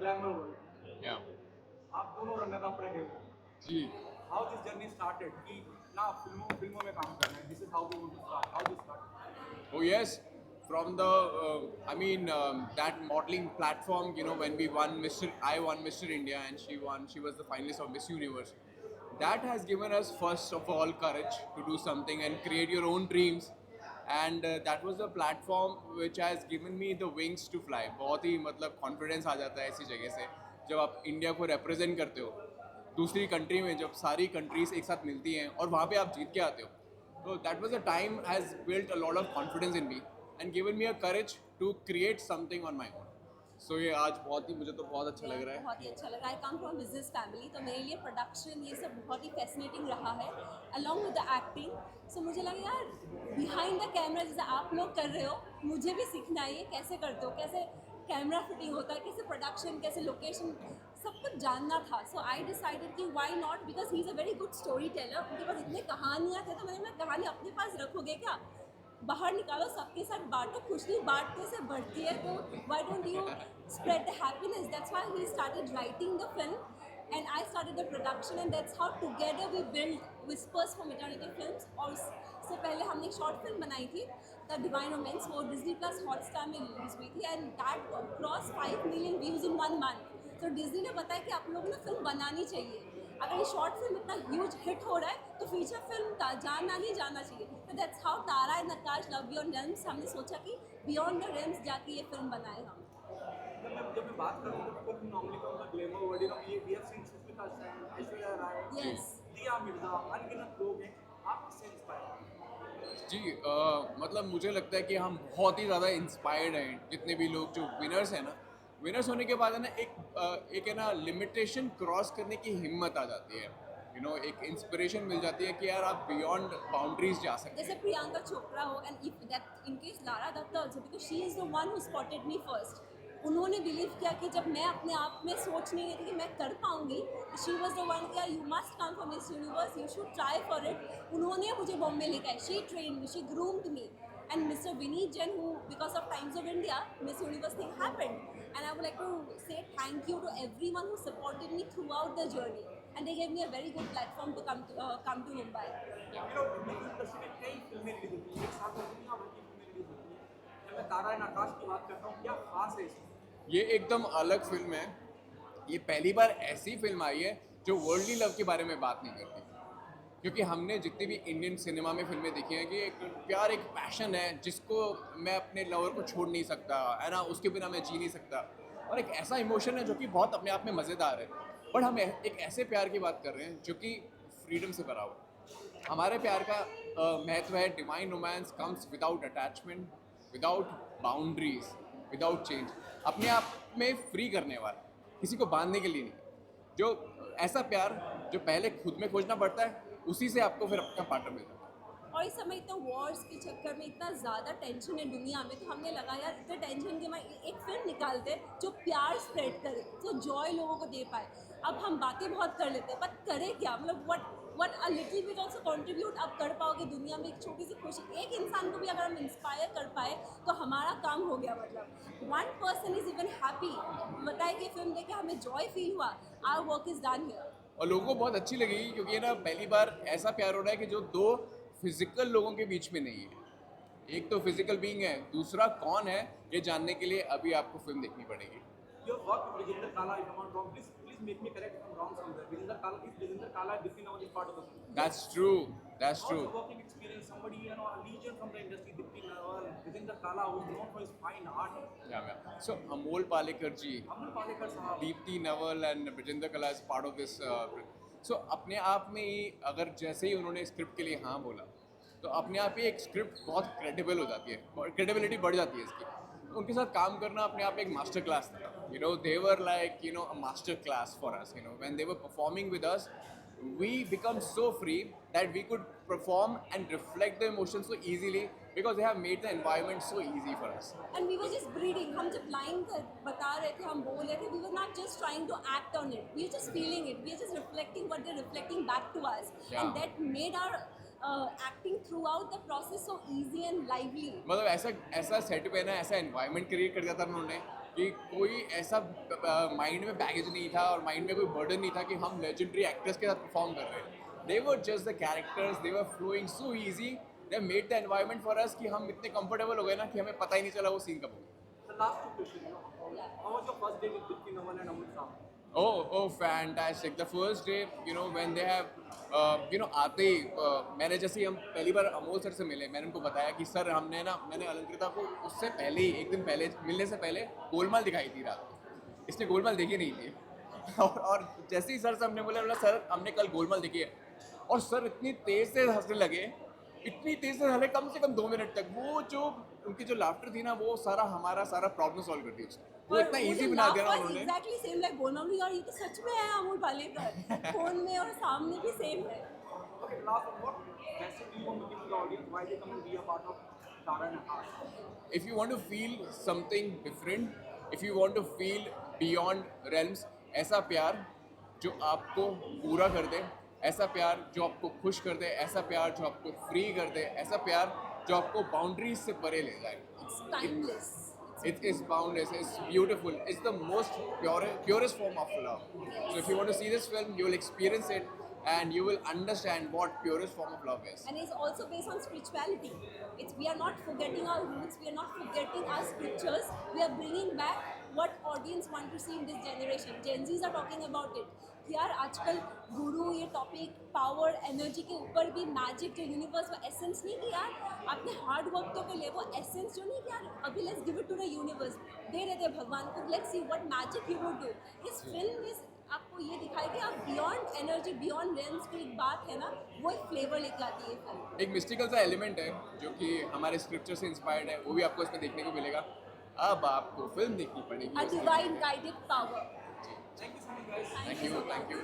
glamour world. Yeah. आप दोनों रंगा कपड़े के हो. जी. How this journey started? कि ना फिल्मों में काम करना है. This is how we want to start. How this started? Oh yes, from the that modeling platform. You know, when we won I won Mr. India, and she won. She was the finalist of Miss Universe. That has given us first of all courage to do something and create your own dreams. And that was the platform which has given me the wings to fly. बहुत ही मतलब confidence आ जाता है ऐसी जगह से जब आप India को रिप्रेजेंट करते हो दूसरी कंट्री में, जब सारी कंट्रीज एक साथ मिलती हैं और वहाँ पे आप जीत के आते हो. So that was a time has built a lot of confidence in me and given me a courage to create something on my own. So ये आज बहुत ही मुझे तो बहुत अच्छा लग रहा है. बहुत ही अच्छा लग रहा है. आई कम फ्रॉम बिजनेस फैमिली, तो मेरे लिए प्रोडक्शन ये सब बहुत ही फैसिनेटिंग रहा है अलॉन्ग विद द एक्टिंग. सो मुझे लगा यार बिहाइंड द कैमरा जैसे आप लोग कर रहे हो मुझे भी सीखना है. ये कैसे करते हो, कैसे कैमरा फिटिंग होता है, कैसे प्रोडक्शन, कैसे लोकेशन, सब कुछ जानना था. सो आई डिसाइडेड कि why not, because he is a very good story teller. उनके पास इतने कहानियाँ थे, तो मैं कहानी अपने पास रखोगे क्या, बाहर निकालो, सबके साथ बांटो. खुशबू बांटने से बढ़ती है, तो why don't you spread the happiness. That's why he started writing the film and I started the production, and that's how together we built Whispers for Maternity Films. और उससे पहले हमने एक शॉर्ट फिल्म बनाई थी द डिवाइन रोमांस, वो Disney plus Hotstar में release हुई थी, and that cross 5 million views in 1 month. तो डिज्नी ने बताया कि आप लोगों ने फिल्म बनानी चाहिए. अगर ये शॉर्ट फिल्म इतना ह्यूज हिट हो रहा है तो फीचर फिल्म का जाना ही जाना चाहिए. तो that's how Tara and Akash love beyond Rhames, हमने सोचा कि बियॉन्ड द रेम्स जाके ये फिल्म बनाए हम. जब मैं बात करता हूँ तो नॉर्मली तो उनका ग्लैमर वर्ल्ड, ये we have seen Sushmita Sen, Aishwarya Rai, Yes. Dia Mirza, अनगिनत लोग हैं. आप किससे इंस्पायर? जी मतलब मुझे लगता है कि हम बहुत ही ज़्यादा इंस्पायर्ड हैं. जितने भी लोग जो विनर्स हैं ना, विनर्स होने के बाद है ना एक है ना लिमिटेशन क्रॉस करने की हिम्मत आ जाती है. यू नो, एक इंस्पिरेशन मिल जाती है कि यार आप बियॉन्ड बाउंड्रीज जा सकते जैसे हैं. प्रियंका चोपड़ा हो, and if that in case Lara Dutta also, because she is the one who spotted me first. उन्होंने बिलीव किया कि जब मैं अपने आप में सोच नहीं रही थी कि मैं कर पाऊंगी, शी वॉज द वन कि you must come for Miss Universe, you should try for it. उन्होंने मुझे बॉम्बे लेके आई, she train me, she groomed me. And Mr. Vineet Jain, who because of Times of India Miss Universe thing happened, and I would like to say thank you to everyone who supported me throughout the journey, and they gave me a very good platform to come to Mumbai. You know Hindi industry में कई फिल्में release होती हैं, एक साथ में दुनिया भर की फिल्में रिलीज होती हैं. जब मैं तारा एंड आकाश की बात करता हूँ, क्या खास है इसमें? ये एकदम अलग फिल्म है. ये पहली बार ऐसी फिल्म आई है जो वर्ल्डली लव के बारे में बात नहीं करती. क्योंकि हमने जितनी भी इंडियन सिनेमा में फिल्में देखी हैं कि एक प्यार, एक पैशन है जिसको मैं अपने लवर को छोड़ नहीं सकता है ना, उसके बिना मैं जी नहीं सकता. और एक ऐसा इमोशन है जो कि बहुत अपने आप में मज़ेदार है. बट हम एक ऐसे प्यार की बात कर रहे हैं जो कि फ्रीडम से भरा हुआ है. हमारे प्यार का महत्व है divine romance comes without attachment, without boundaries, without change. अपने आप में फ्री करने वाला, किसी को बांधने के लिए नहीं. जो ऐसा प्यार जो पहले खुद में खोजना पड़ता है, उसी से आपको फिर अपना पार्टनर मिल जाता है. और इस समय इतना वॉर्स के चक्कर में इतना ज़्यादा टेंशन है दुनिया में, तो हमने लगा यार इतने टेंशन के में एक फिल्म निकालते जो प्यार स्प्रेड करे, जो जॉय लोगों को दे पाए. अब हम बातें बहुत कर लेते हैं, बट करें क्या, मतलब what a little bit also contribute आप कर पाओगे दुनिया में. एक छोटी सी खुशी, एक इंसान को भी अगर हम इंस्पायर कर पाए तो हमारा काम हो गया. मतलब 1 पर्सन इज इवन हैप्पी, बताए कि फिल्म देख के हमें जॉय फील हुआ, our work is done here. और लोगों को बहुत अच्छी लगी क्योंकि ना पहली बार ऐसा प्यार हो रहा है कि जो दो फिजिकल लोगों के बीच में नहीं है. एक तो फिजिकल बीइंग है, दूसरा कौन है ये जानने के लिए अभी आपको फिल्म देखनी पड़ेगी. Your work with Vijender Kala, if I'm not wrong, please make me correct if I'm wrong somewhere. Vijender Kala, Disney now is part of the film. That's true. That's Also true. working experience, somebody, you know, a legend from the industry, Dipti Nawal, Vijender Kala, who's known for his fine art. Yeah. So Amol Palekar ji, Amol Palekar साहब, Deepti Naval and Brajendra कला is part of this. सो अपने आप में ही अगर जैसे ही उन्होंने script के लिए हाँ बोला तो अपने आप ही एक स्क्रिप्ट बहुत क्रेडिबल हो जाती है, क्रेडिबिलिटी बढ़ जाती है इसकी. उनके साथ काम करना अपने आप एक मास्टर क्लास था. You know, they were like you know a master class for us. You know, when they were performing with us, we become so free that we could perform and reflect the emotions so easily because they have made the environment so easy for us. And we were just breathing. हम जब line बता रहे थे, हम बोल रहे थे, we were not just trying to act on it. We were just feeling it. We were just reflecting what they're reflecting back to us. Yeah. And that made our acting throughout the process so easy and lively. मतलब ऐसा set पे ना ऐसा environment create कर दिया था उन्होंने कि कोई ऐसा माइंड में बैगेज नहीं था और माइंड में कोई बर्डन नहीं था कि हम लेजेंडरी एक्टर्स के साथ परफॉर्म कर रहे हैं. They were just the characters, they were flowing so easy, they made the environment for us कि हम इतने कंफर्टेबल हो गए ना कि हमें पता ही नहीं चला वो सीन कब हो गया. The last two questions. How was your first day with Dipti Naval and Amul Saab? Oh, fantastic. The first day, when they have, आते ही मैंने जैसे ही हम पहली बार अमोल सर से मिले, मैंने उनको बताया कि सर मैंने अलंकृता को उससे पहले ही, एक दिन पहले मिलने से पहले गोलमाल दिखाई थी रात को. इसने गोलमाल देखी नहीं थी. और जैसे ही सर से हमने बोला सर हमने कल गोलमाल देखी है, और सर इतनी तेज से हंसने लगे, इतनी तेज से हंसे कम से कम 2 मिनट तक. वो जो उनकी जो लाफ्टर थी ना, वो हमारा सारा प्रॉब्लम सॉल्व कर दी उसने. वो इतना इजी बना दिया ना उन्होंने. Exactly same like Golmaal. और ये तो सच में है अमूल पालेकर, फोन में और सामने भी सेम है. Okay, last one. What message do you want to give to the audience? Why they come and be a part of Tara and Akash? If you want to feel something different, if you want to feel beyond realms, ऐसा प्यार जो आपको पूरा कर दे, ऐसा प्यार जो आपको खुश कर दे, ऐसा प्यार जो आपको फ्री कर दे, ऐसा प्यार जो आपको बाउंड्रीज से परे ले जाए. It's timeless. It is boundless, it's beautiful, it's the most purest form of love. So if you want to see this film, you will experience it and you will understand what purest form of love is. And it's also based on spirituality. We are not forgetting our roots, we are not forgetting our scriptures, we are bringing back what audience want to see in this generation. Gen Zs are talking about it. कि यार आजकल गुरु ये topic power energy के ऊपर भी magic जो universe वो essence नहीं कि यार आपने हार्ड वर्क तो के लिए वो एसेंस जो नहीं कि यार अभी let's give it to the universe, दे रहे थे भगवान को, let's see what magic you would do. इस फिल्म में आपको ये दिखाई कि आप बियॉन्ड एनर्जी बियॉन्ड रेंज की एक बात है ना, वो एक फ्लेवर लेकर आती है फिल्म. एक मिस्टिकल सा एलिमेंट है जो कि हमारे स्क्रिप्चर से इंस्पायर्ड है, वो भी आपको इसमें देखने को मिलेगा. अब आपको फिल्म देखनी A पड़ेगी. divine guided power. Thank you so much, guys. Thank Thank you so you, much. thank you.